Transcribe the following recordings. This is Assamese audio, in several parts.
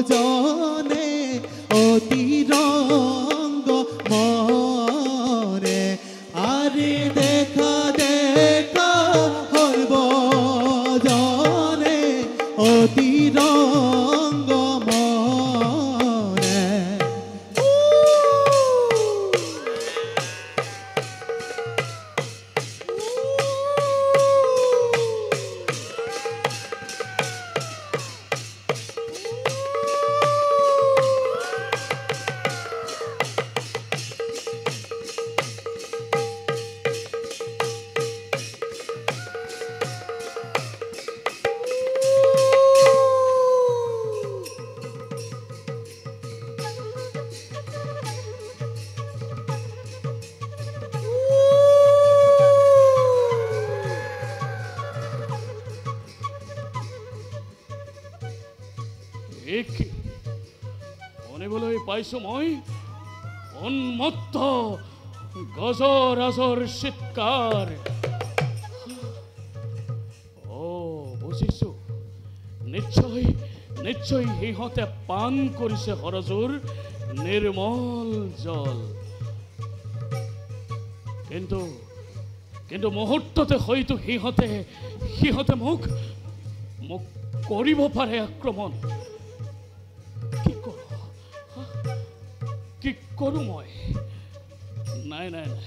সর্বজনে অতিরঙ্গ মনে আরে দেখা দেখা সর্বজনে অতিরঙ্গ মনে অনেকগুলোই পাইছো মই উন্মত্ত গজর আজর শীতকার ও বুঝিছো নিশ্চয় নিশ্চয় সিহঁতে পান কৰিছে হৰজুৰ নিৰ্মল জল কিন্তু কিন্তু মুহূৰ্ততে হয়তো সিহঁতে মোক কৰিব পাৰে আক্ৰমণ কি কৰো মই নাই নাই নাই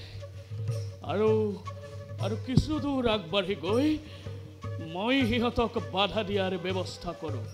আৰু কিছু দূৰ আগবাঢ়ি গৈ মই সিহঁতক বাধা দিয়াৰ ব্যৱস্থা কৰোঁ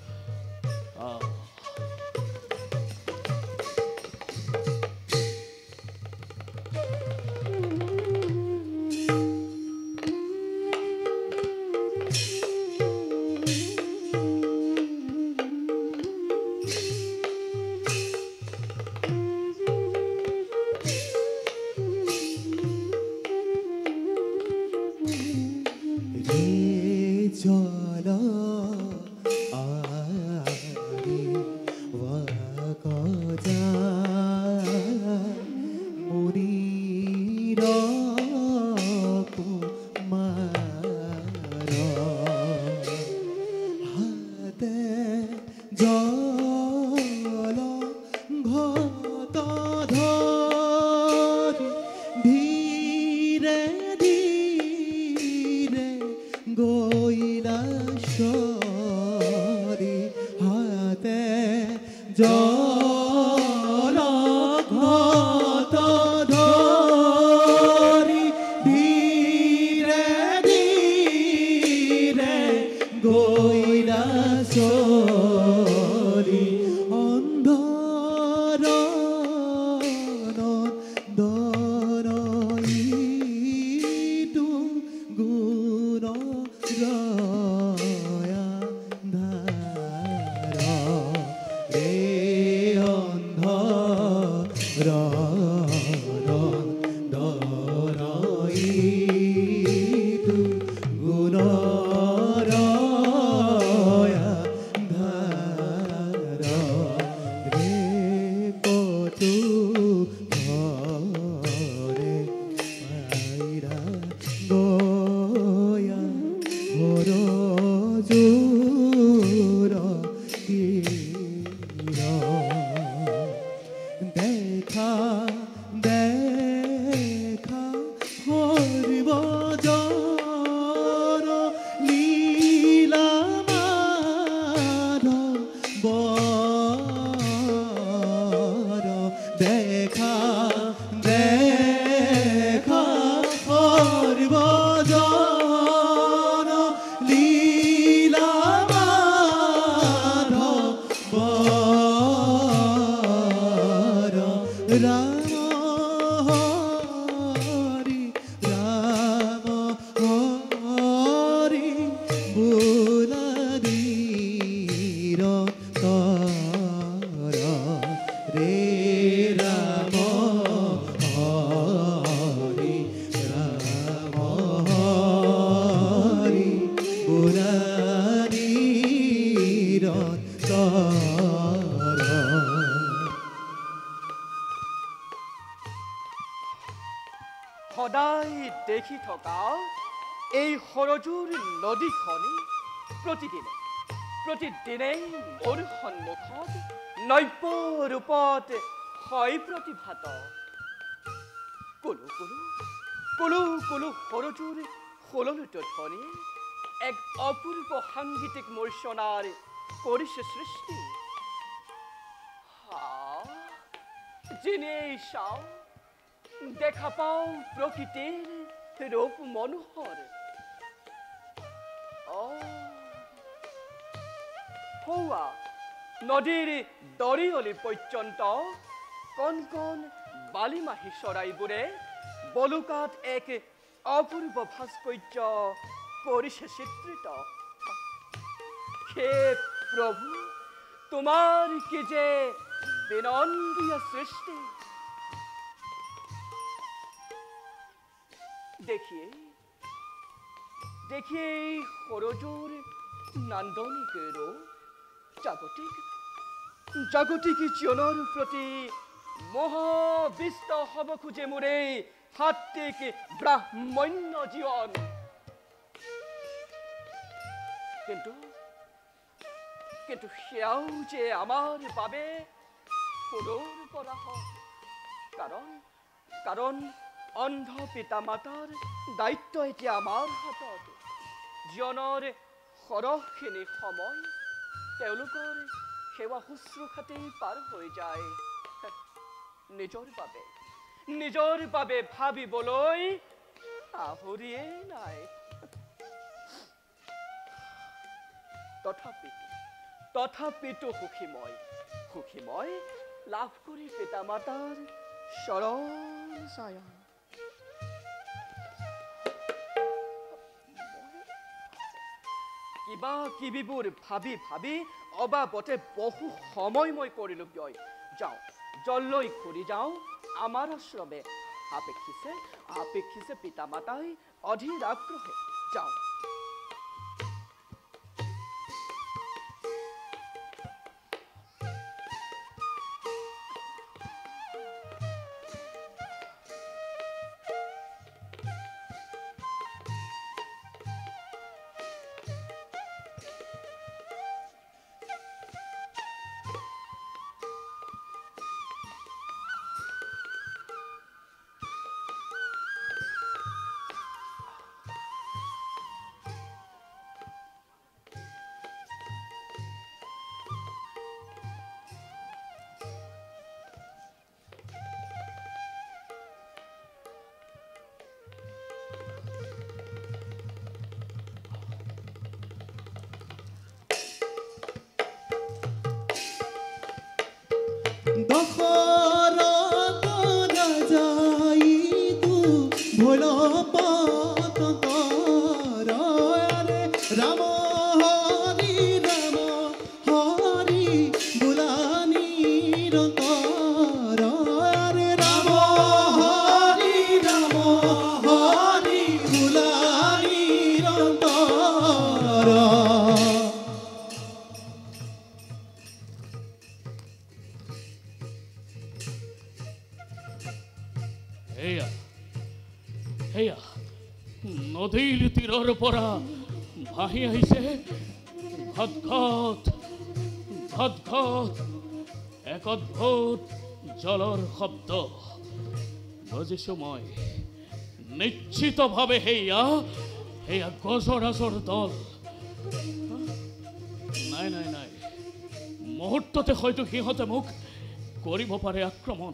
সদায় দেখি থকা এই সৰজুৰ নদীখনি প্ৰতিদিনে প্ৰতিদিনেই মোৰ সন্মুখত নব্য ৰূপত হয় প্ৰতিভাত কুলু কুলু কুলু কুলু সৰজুৰ সলনিত ধ্বনি এক অপূৰ্ব সাংগীতিক মূৰ্ছনাৰ কৰিছে সৃষ্টি যিনেই চাওঁ দেখা পাওঁ প্ৰকৃতিৰ ৰূপ মনোহৰ হৌৱা নদীৰ দৰিয়লি পৰ্যন্ত কণ কণ বালিমাহী চৰাইবোৰে বলুকাত এক অপূৰ্ব ভাস্কৰ্য কৰিছে চিত্ৰিত হে প্ৰভু তোমাৰ কি যে বিনন্দীয় সৃষ্টি দেখিয়ে দেখিয়ে সৰজুৰ নান্দনিক ৰূপ জাগতিক জীৱনৰ প্ৰতি মোহবিষ্ট হ'ব খোজে মোৰ এই সাত্বিক ব্ৰাহ্মণ্য জীৱন কিন্তু সেয়াও যে আমাৰ বাবে সুদূৰ পৰা হয় কাৰণ অন্ধ পিতা মাতাৰ দায়িত্ব এতিয়া আমাৰ হাতত জীৱনৰ সৰহখিনি সময় তেওঁলোকৰ সেৱা শুশ্ৰূষাতেই পাৰ হৈ যায় নিজৰ বাবে ভাবিবলৈ আহৰিয়ে নাই তথাপিতো সুখী লাভ কৰি পিতা মাতাৰ চৰণ ছায়া কিবা কিবিবোৰ ভাবি অবাবতে বহু সময় মই কৰিলো ব্যয় যাওঁ জললৈ ঘূৰি যাওঁ আমাৰ আশ্ৰমে আপেক্ষিছে পিতা মাতাই অধীৰ আগ্ৰহে যাওঁ দশৰথ ৰাজাই তু ভোল পতঙ্কৰ ৰাম হৰি বুলানি ৰন্তৰ ৰাম হৰি বুলানি ৰন্তৰ সেয়া নদীৰ তীৰৰ পৰা ভাহি আহিছে ঘট এক অদ্ভুত জলৰ শব্দ বুজিছো মই নিশ্চিতভাৱে সেয়া গজৰাজৰ দল নাই মুহূৰ্ততে হয়তো সিহঁতে মোক কৰিব পাৰে আক্ৰমণ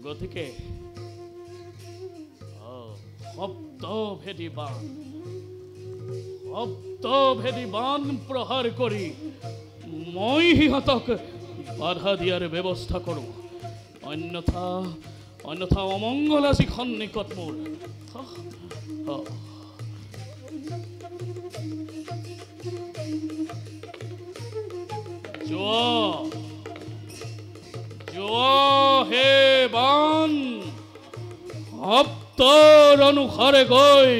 গতিকে শব্দভেদী বান প্ৰহাৰ কৰি মই সিহঁতক বাধা দিয়াৰ ব্যৱস্থা কৰোঁ অন্যথা অমংগল আজি সন্নিকট মোৰ যোৱা হে বান শব্দৰ অনুসাৰে গৈ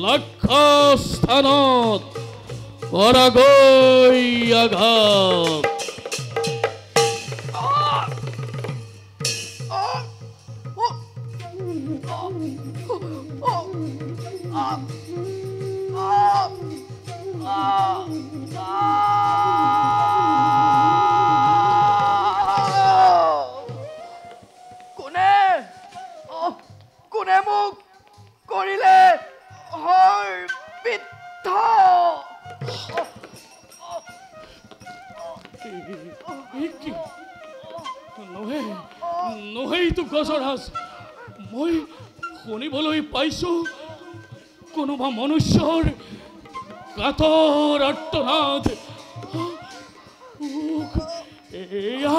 লক্ষ্য স্থানত কৰাগৈ আঘাত বৃদ্ধ কি নহয় নহয় এইটো গজৰাজ মই শুনিবলৈ পাইছোঁ কোনোবা মনুষ্যৰ কাতৰ আৰ্তনাদ এয়া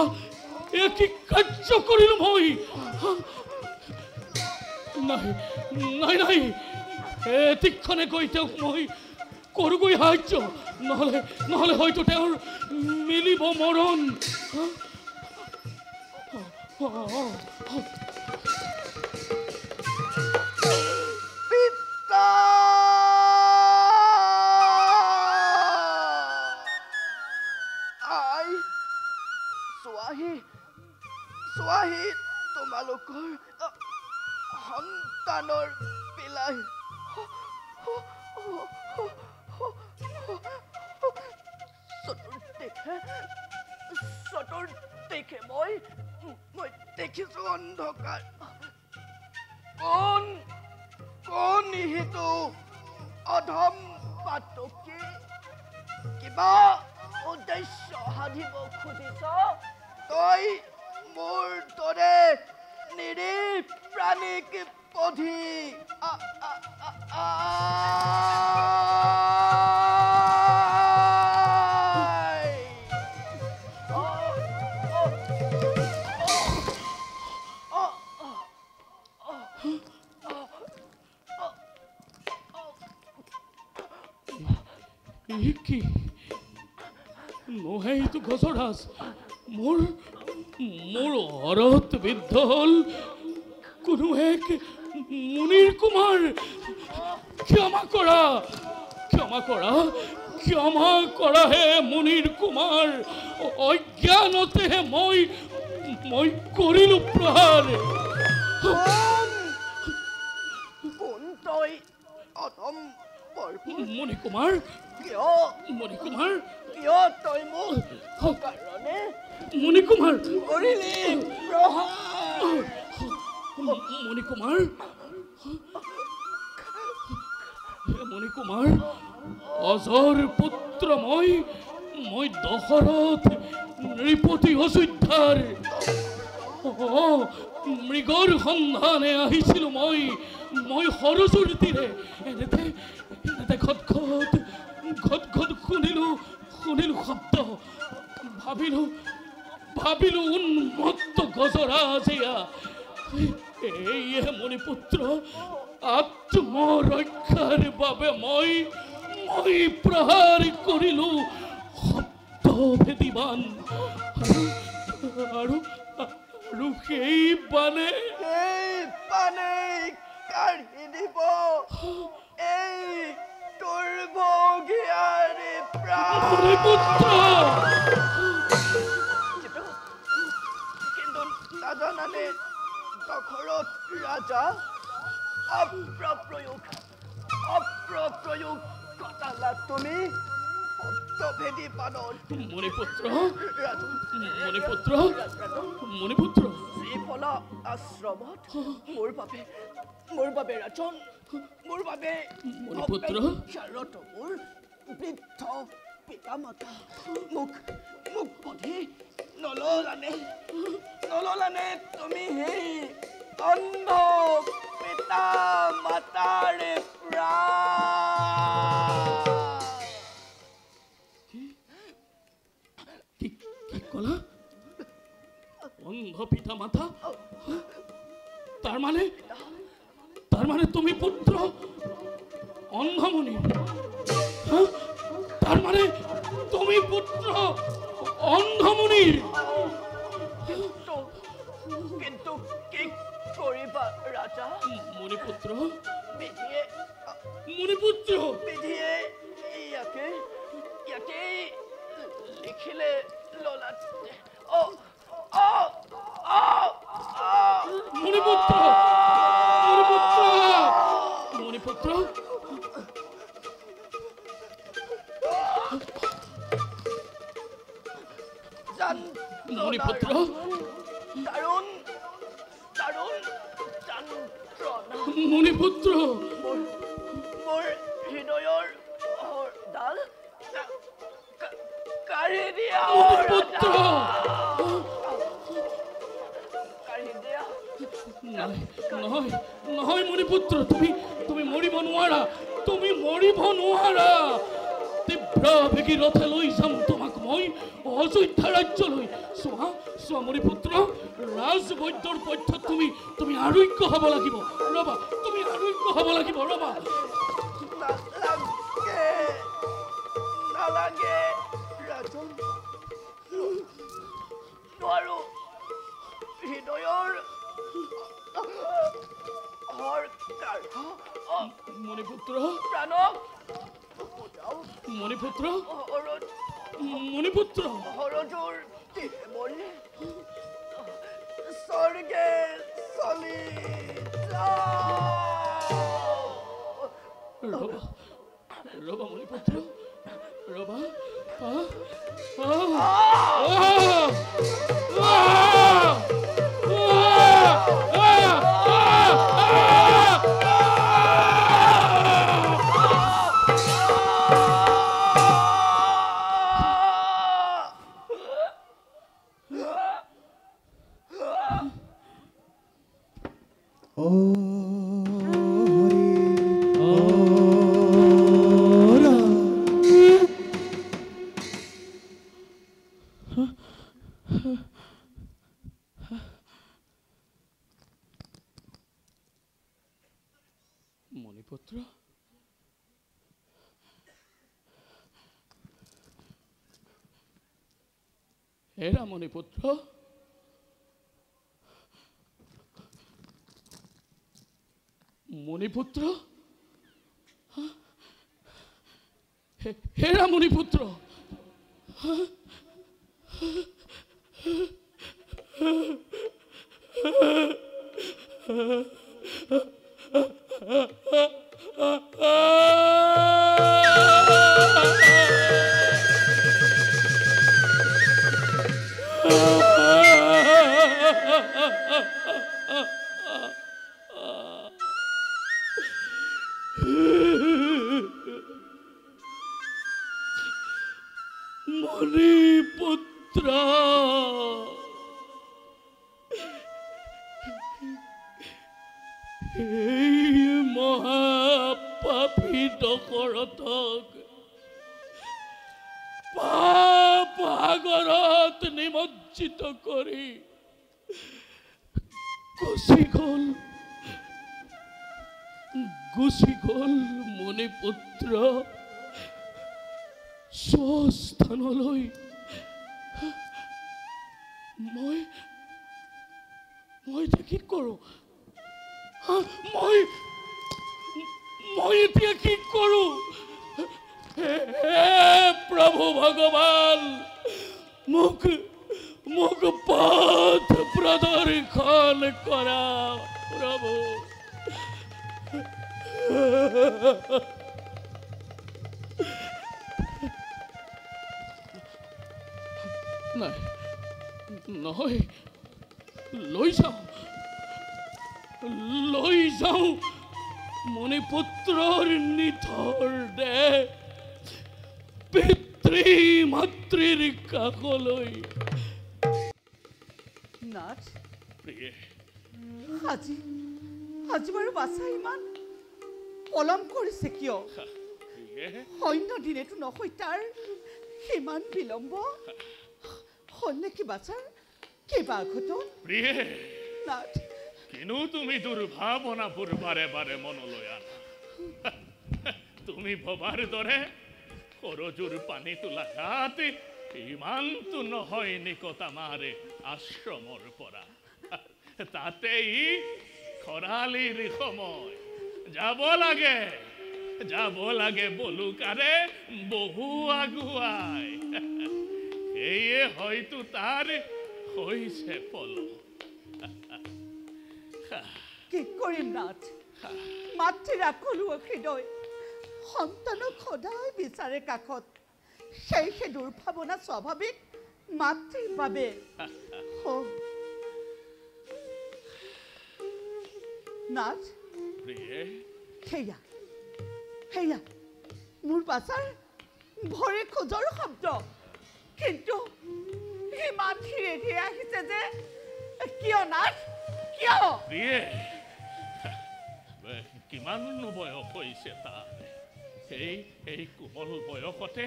কি কাৰ্য কৰিলোঁ মই নাই নাই নাই এতিক্ষণে গৈ তেওঁক মই কৰোঁগৈ সাহায্য নহ'লে নহ'লে হয়তো তেওঁৰ মিলিব মৰণ পিতা আই চোৱাহি তোমালোকৰ সন্তানৰ পিলাই চতুৰ্দিশে মই দেখিছো অন্ধকাৰ কোন নিহিতো অধম পাতকী কিবা উদ্দেশ্য সাধিব খুজিছ তই মোৰ দৰে নিৰীহ প্ৰাণীক পধি কি নহয় এইটো গজৰাজ মোৰ অৰত বিদ্ধ হ'ল কোনো এক মুনিৰ কুমাৰ ক্ষমা কৰা হে মুনিৰ কুমাৰ অজ্ঞানতেহে মই কৰিলোঁ প্ৰহাৰ কোন তই অধম মুনি কুমাৰ কিয় তই মোক কাৰণে মুনি কুমাৰ কৰিলি প্ৰহাৰ মুনি কুমাৰ অজৰ পুত্ৰ মই দশৰথ নৃপতি অযোধ্যাৰ মৃগৰ সন্ধানে আহিছিলোঁ মই সৰজুৰ তীৰে এনেতে ঘট শুনিলোঁ শব্দ ভাবিলোঁ উন্মত্ত গজৰাজ এয়া এইহে মণিপুত্ৰ আত্মৰক্ষাৰ বাবে মই প্ৰহাৰ কৰিলোঁ শব্দ ভেদিবান আৰু সেই বানে কাঢ়ি দিব এই দুৰ্ভগীয়াৰে প্ৰাণ কিন্তু নাজানানে দশৰথ ৰাজা অপ্ৰপ্ৰয়োগ কটালা তুমি শব্দভেদী বানত মণিপুত্ৰ শ্ৰীফলা আশ্ৰমত মোৰ বাবে ৰাজন মোৰ বাবে শাৰত মোৰ বৃদ্ধ পিতা মাতা মোক পধি নললানে তুমি সেই অন্ধ পিতা মাতাৰে কি কলা অন্ধ পিতা মাতা তাৰ মানে তুমি পুত্ৰ অন্ধমুনি তাৰ মানে তুমি পুত্ৰ অন্ধমুনিৰ কিন্তু কি কৰিবা ৰাজা মুনিপুত্ৰ বিধিয়ে ইয়াকে লিখিলে ললাত মুনিপুত্ৰ মুনিপুত্ৰ মোৰ হৃদয়ৰ নহয় নহয় মণিপুত্ৰ তুমি মৰিব নোৱাৰা তুমি মৰিব নোৱাৰা তীব্ৰ বেগী ৰথে লৈ যাম তোমাক মই অযোধ্যা ৰাজ্যলৈ চোৱা মণিপুত্ৰ ৰাজবৈদ্যৰ পক্ষত তুমি আৰোগ্য হ'ব লাগিব ৰবা তুমি আৰোগ্য হ'ব লাগিব ৰবা নালাগে ৰাজন নোৱাৰো হৃদয়ৰ মণিপুত্ৰ প্ৰাণক মণিপুত্ৰ মণিপুত্ৰ হৰজোৰ মৰিলে স্বৰ্গে চলি ৰবা মণিপুত্ৰ ৰবা মণিপুত্ৰ হেৰা মণিপুত্ৰ মণিপুত্ৰ হেৰা মণিপুত্ৰ মণিপুত্ৰ এই মহাপাপী দশৰথক পাপ সাগৰত নিমজ্জিত কৰি গুচি গ'ল মণিপুত্ৰ স্বস্থানলৈ মই এতিয়া কি কৰোঁ মই এতিয়া কি কৰোঁ হে প্ৰভু ভগৱান মোক পথ প্ৰদৰ্শন কৰা প্ৰভু নাই নহয় লৈ যাওঁ মণিপুত্ৰৰ নিথৰ দেহ পিতৃ মাতৃৰ কাষলৈ নাথ প্ৰিয়ে আজি বাৰু বাছা ইমান পলম কৰিছে কিয় অন্য দিনেতো নহয় তাৰ সিমান বিলম্ব হ'ল নেকি বাছাৰ কিবা ঘটন প্ৰিয়ে নাথ কিনো তুমি দুৰ্ভাৱনাবোৰ বাৰে বাৰে মনলৈ আনা তুমি ভবাৰ দৰে সৰজুৰ পানী তোলা ঘাট ইমানটো নহয় নিকট আমাৰ আশ্ৰমৰ পৰা তাতে ই খৰালিৰ সময় যাব লাগে বলুকাৰে বহু আগুৱাই সেয়ে হয়তো তাৰ হৈছে পলম কি কৰিম নাথ মাতৃৰ আকলুৱা হৃদয় সন্তানক সদায় বিচাৰে কাষত সেই দুৰ্ভাৱনা স্বাভাৱিক মাতৃৰ বাবে নাথ সেয়া মোৰ বাছাৰ ভৰি খোজৰ শব্দ কিন্তু ইমান ধীৰে ধীৰে আহিছে যে কিয় নাথ কিয় কিমান বয়স হৈছে তাৰ এই কোমল বয়সতে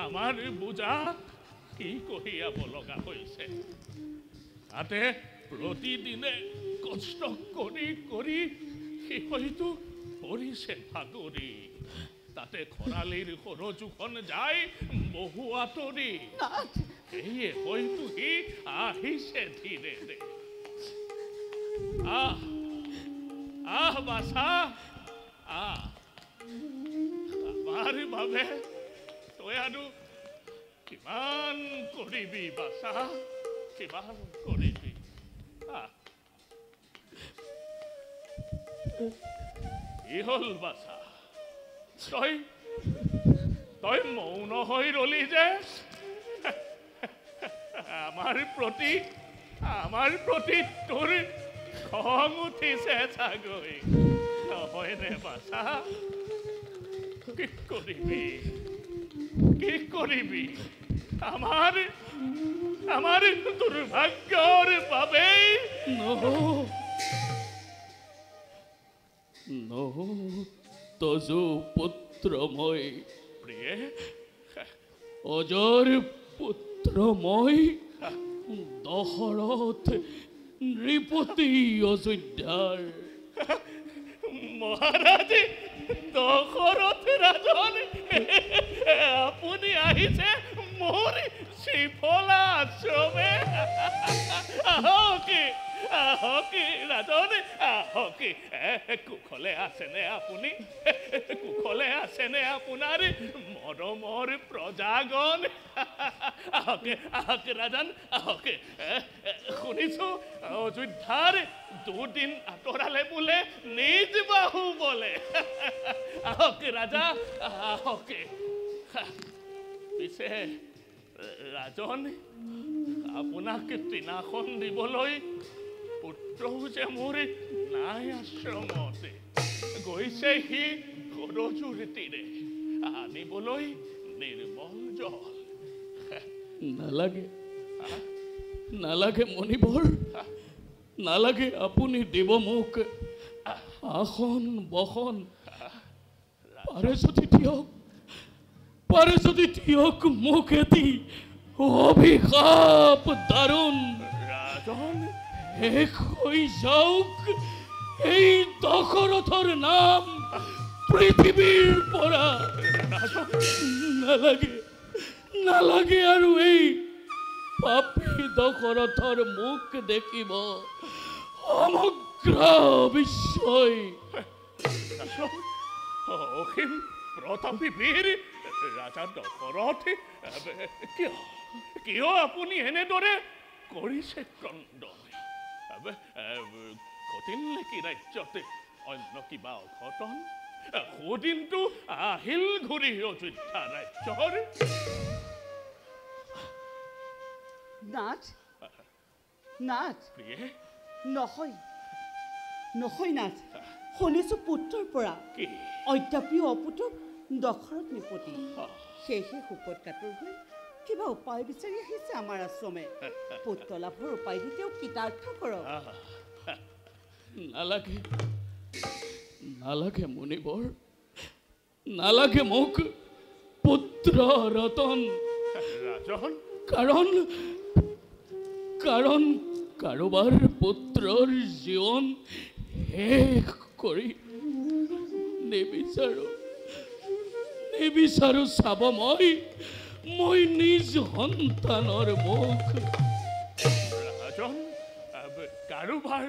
আমাৰ বোজা কি কঢ়িয়াব লগা হৈছে তাতে প্ৰতিদিনে কষ্ট কৰি কৰি সি হয়তো পৰিছে ভাগৰি তাতে খৰালিৰ সৰজুখন যায় বহু আঁতৰি সেয়ে হয়তো সি আহিছে ধীৰে ধীৰে আহ বাছা আমাৰ বাবে তই আৰু কিমান কৰিবি বাছা কিমান কৰিবি কি হ'ল বাছা তই মৌন হৈ ৰলি যে আমাৰ প্ৰতি তোৰ খং উঠিছে চাগৈ নহয়নে বাছা কি কৰিবি আমাৰ দুৰ্ভাগ্যৰ বাবেই তজু পুত্ৰ মই প্ৰিয়ে অজৰ পুত্ৰ মই দশৰথ নৃপতি অযোধ্যাৰ মহাৰাজ দশৰথ ৰাজন আপুনি আহিছে মোৰ শ্ৰীফলা আশ্ৰমে আহক ৰাজন আহক কুশলে আছেনে আপুনি কুশলে আছেনে আপোনাৰ মৰমৰ প্ৰজাগণ আহক ৰাজন আহক শুনিছো অযোধ্যাৰ দুদিন আঁতৰালে বোলে নিজ বাহু বলে আহক ৰাজা আহক পিছে ৰাজন আপোনাক তৃণাখন দিবলৈ পুত্ৰও যে মোৰ নাই আশ্ৰমতে গৈছে সি সৰজুৰ তীৰে আনিবলৈ নিৰ্মল জল নালাগে মণিবৰ নালাগে আপুনি দিব মোক আসন বসন পাৰে যদি দিয়ক মোক এটি অভিশাপ দাৰুণ ৰাজন শেষ হৈ যাওক এই দশৰথৰ নাম পৃথিৱীৰ পৰা নালাগে আৰু এই পাপী দশৰথৰ মুখ দেখিব সমগ্ৰ বিশ্বই অসীম প্ৰতাপী বীৰ ৰাজা দশৰথ কিয় আপুনি এনেদৰে কৰিছে ক্ৰন্দন ঘটিল নেকি ৰাজ্যতে অন্য কিবা অঘটন সুদিনটো আহিল ঘূৰি অযোধ্যা ৰাজ্যৰ নাথ প্ৰিয়ে নহয় নাথ শুনিছো পুত্ৰৰ পৰা কি অদ্যাপি অপুতক দশৰথ নৃপতি সেয়েহে শোকত কাতৰ হৈ কিবা উপায় বিচাৰি আহিছে আমাৰ আশ্ৰমে পুত্ৰ লাভৰ উপায় দি তেওঁক কৃতাৰ্থ কৰক নালাগে মুনিবৰ নালাগে মোক পুত্ৰ ৰতন ৰাজন কাৰণ কাৰোবাৰ পুত্ৰৰ জীৱন শেষ কৰি নিবিচাৰো চাব মই নিজ সন্তানৰ মুখ ৰাজন কাৰোবাৰ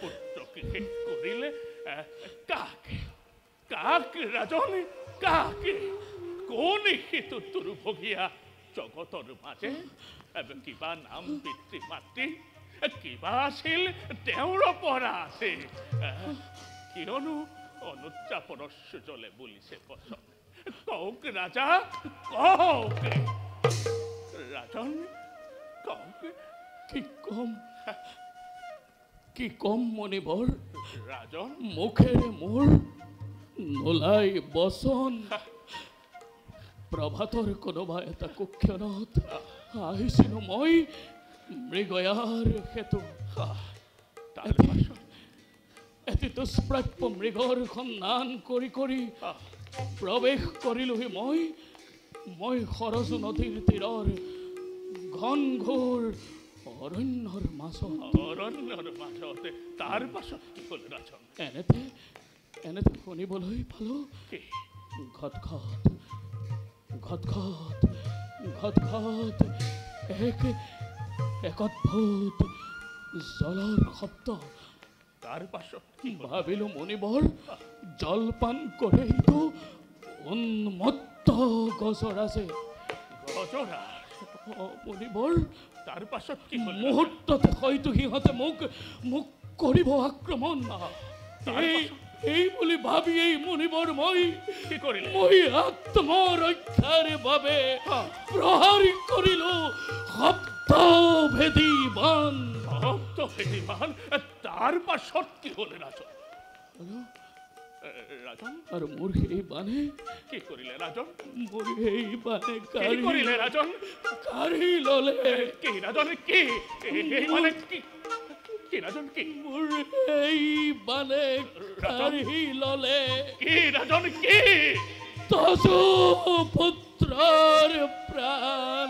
পুত্ৰকে শেষ কৰিলে কাক ৰাজন কাকে কোন সিটো দুৰ্ভগীয়া জগতৰ মাজে কিবা নাম পিতৃ মাতৃ কিবা আছিল তেওঁৰ পৰা আছে কিয়নো অনুত্ৰাপৰ সুজলে বুলিছে বচন কওক ৰাজা কওক ৰাজন কওক কি কম মণিবৰ ৰাজন মুখেৰে মোৰ নোলাই বচন প্ৰভাতৰ কোনোবা এটা কুক্ষণত আহিছিলো মই মৃগয়াৰ সেতু এটি দুষ্প্ৰাপ্য মৃগৰ সন্ধান কৰি কৰি প্ৰৱেশ কৰিলোহি মই সৰজু নদীৰ তীৰৰ ঘন ঘোৰ অৰণ্যৰ মাজত তাৰ পাছত কি হ'ল ৰাজন? এনেতে শুনিবলৈ পালো ঘট এক অদ্ভুত জলৰ শব্দ। তাৰ পাছত ভাবিলো মুনিবৰ জলপান কৰেইতো উন্মত্ত গজৰ আছে। গজৰা? মুনিবৰ তাৰ পাছত কি হ'ল? মুহূৰ্ততে হয়তো সিহঁতে মোক কৰিব আক্ৰমণ। এই বুলি ভাবি এই মুনিবৰ মই কি কৰিলে? মই আত্মৰক্ষাৰ বাবে প্ৰহাৰ কৰিলো শব্দভেদী বাণ। তাৰ পাছত কি হ'ল ৰাজন? আৰু মোৰ সেই বাণে কি কৰিলে ৰাজন? মোৰ সেই বাণে কি কৰিলে ৰাজন? কাঢ়ি ললে। কি ৰাজন? কি মানে কি ৰাজন? কি মোৰ সেই বাণে কাঢ়ি ললে। কি ৰাজন? কি তজু পুত্ৰৰ প্ৰাণ।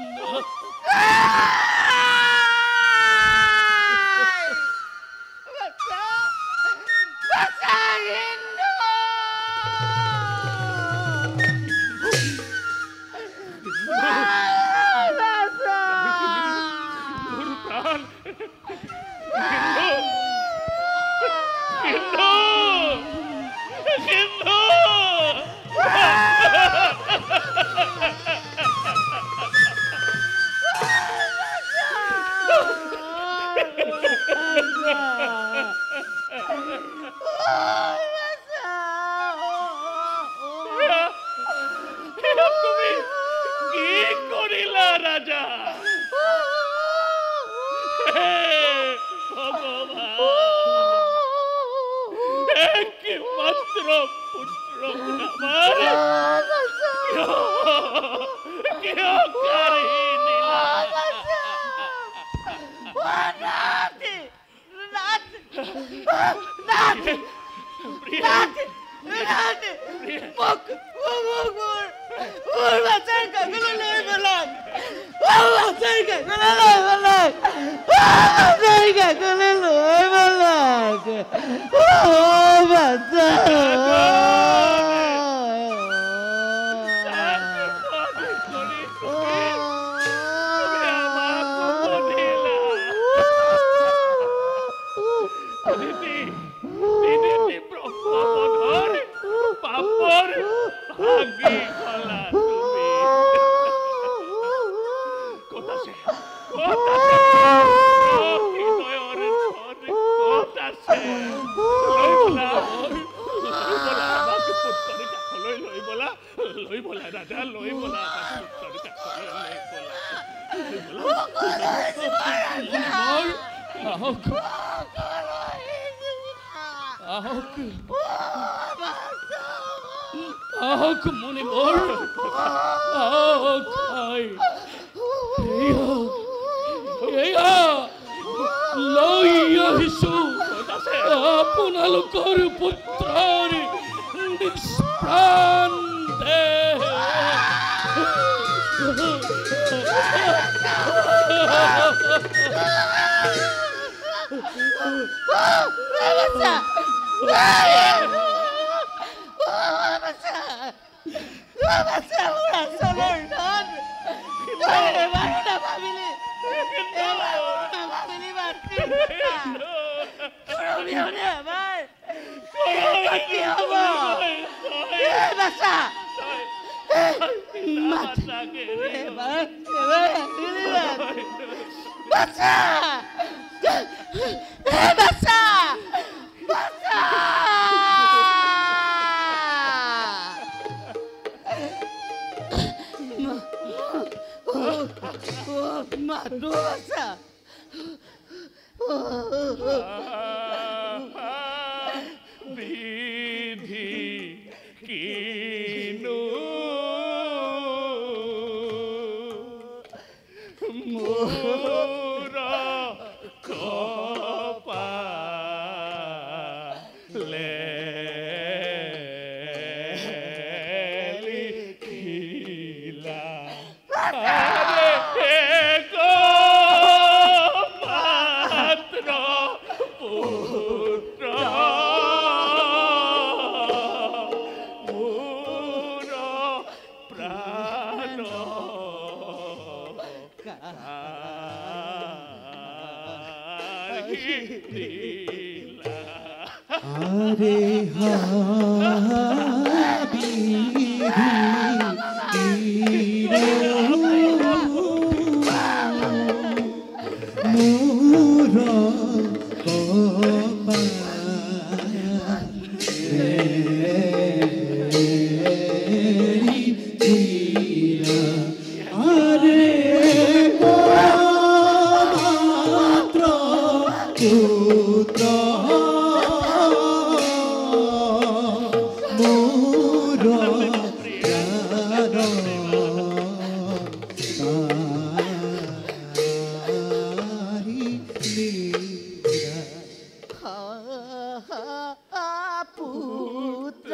আহক মুনিবৰ, আহক এয়া লৈ আহিছো আপোনালোকৰ পুত্ৰৰ নিষ্প্ৰাণ দেহ। ले প্রাণ লীলা আরে পুত্র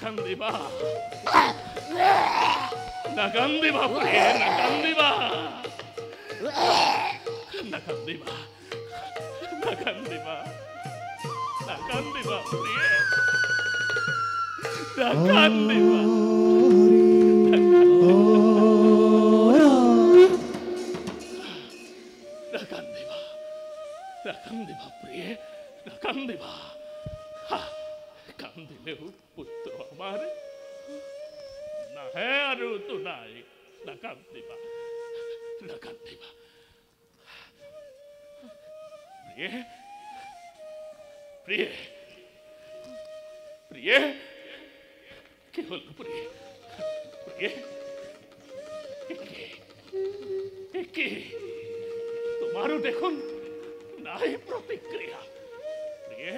Nakandiba. Nakandiba, priye, Nakandiba. Nakandiba. Nakandiba. Nakandiba, priye. Nakandiba. Nakandiba. Nakandiba, priye. Nakandiba. Ha. কান্দিলেও পুত্র আমার নাহে আৰু তো নাই নাকান্দিবা নাকান্দিবা প্ৰিয়ে প্ৰিয়ে প্ৰিয়ে কি হল প্ৰিয়ে প্ৰিয়ে একে তোমাৰো দেখোন নাই প্ৰতিক্ৰিয়া প্ৰিয়ে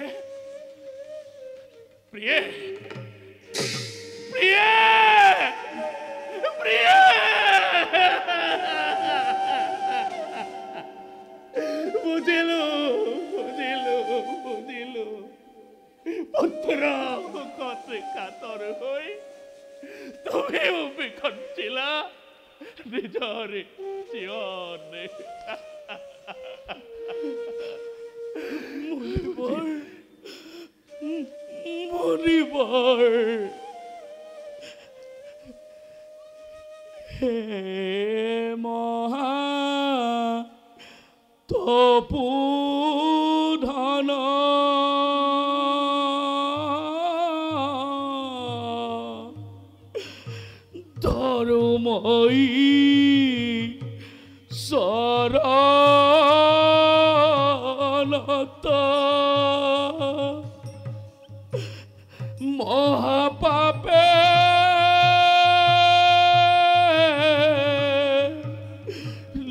প্রিয়ে প্রিয়ে প্রিয়ে বুঝিলো বুঝিলো বুঝিলো পুত্র কতে কাতর হই তুমিও বিখন ছিলা নিজরে জীবনে মরিবার হে মহা তপু ধন ধর্মই সরলতা মহাপাপে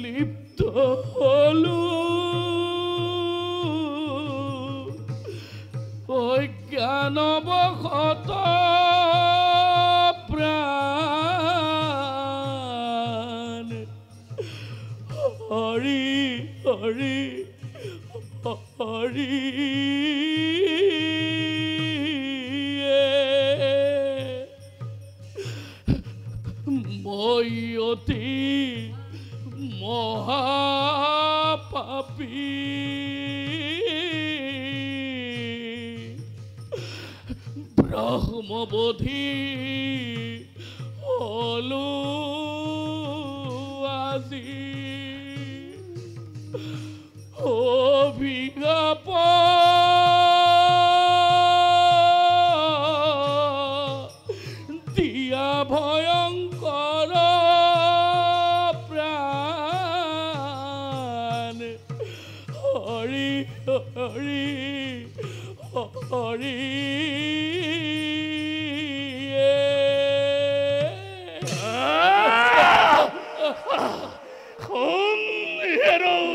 লিপ্ত হলু অজ্ঞানবশত প্রাণ হরি হরি হরি মই অতি মহাপাপী ব্ৰহ্মবধি হলো আজি অভিশাপ দিয়া ভয়ংকৰ প্ৰাণ হৰি হৰি হৰি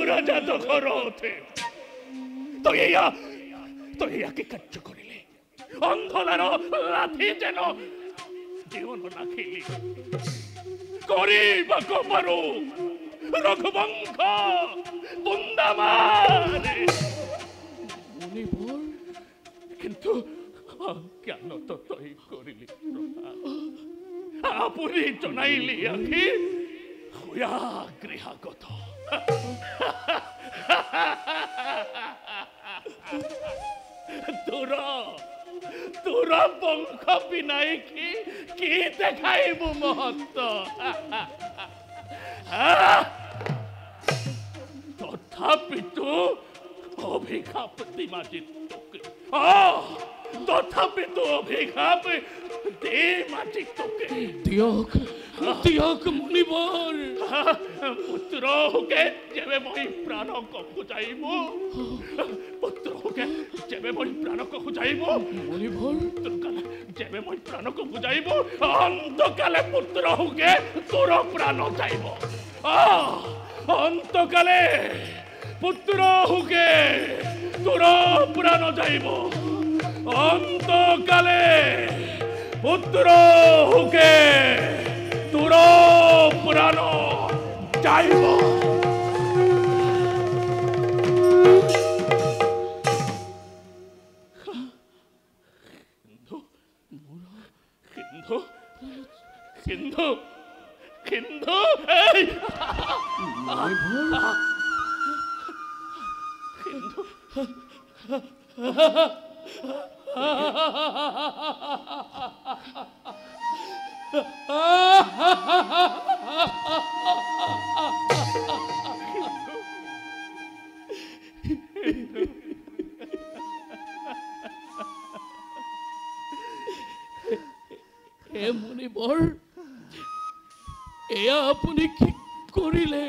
ৰাজা তো ঘৰতে তই এয়া কি কাৰ্য কৰিলে অন্ধলাৰ লাথি যেন জীবন ৰাখিলি কৰিবাক পাৰো ৰঘুবংশ বৃন্দাবনে মণিবৰ কিন্তু কেন তো তই করিলি আপুনি জনাইলি আখি হুয়া গৃহাগত তোর বংশ বিনায়ী কি দেখাইব মহত্ব তথাপিতো অভিশাপ দিমাজিত তোকে তথাপিতো অভিশাপ দিমাজিত তোকে দিয়ক দিয়ক মণিবৰ পুত্ৰ হোকে যেবে মই প্ৰাণক খুঁজাইব পুত্ৰ হোকে যেবে মই প্ৰাণক খুঁজাইব মণিবৰ যেবে মই প্রাণক খুঁজাইব অন্তকালে পুত্র হোকে তোর প্রাণ যাইব অন্তকালে পুত্র হোকে তোর প্রাণ যাইব অন্তকালে পুত্র হোকে তোর প্রাণ যাইব সিন্ধু সিন্ধু সিন্ধু এই সিন্ধু হে মণিবৰ এয়া আপুনি কি কৰিলে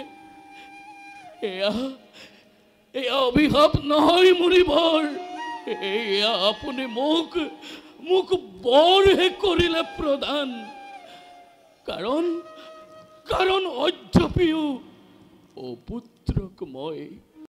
এয়া অভিশাপ নহয় মণিবৰ এয়া আপুনি মোক বৰহে কৰিলে প্ৰদান কাৰণ অয্যপিও অপুত্ৰক মই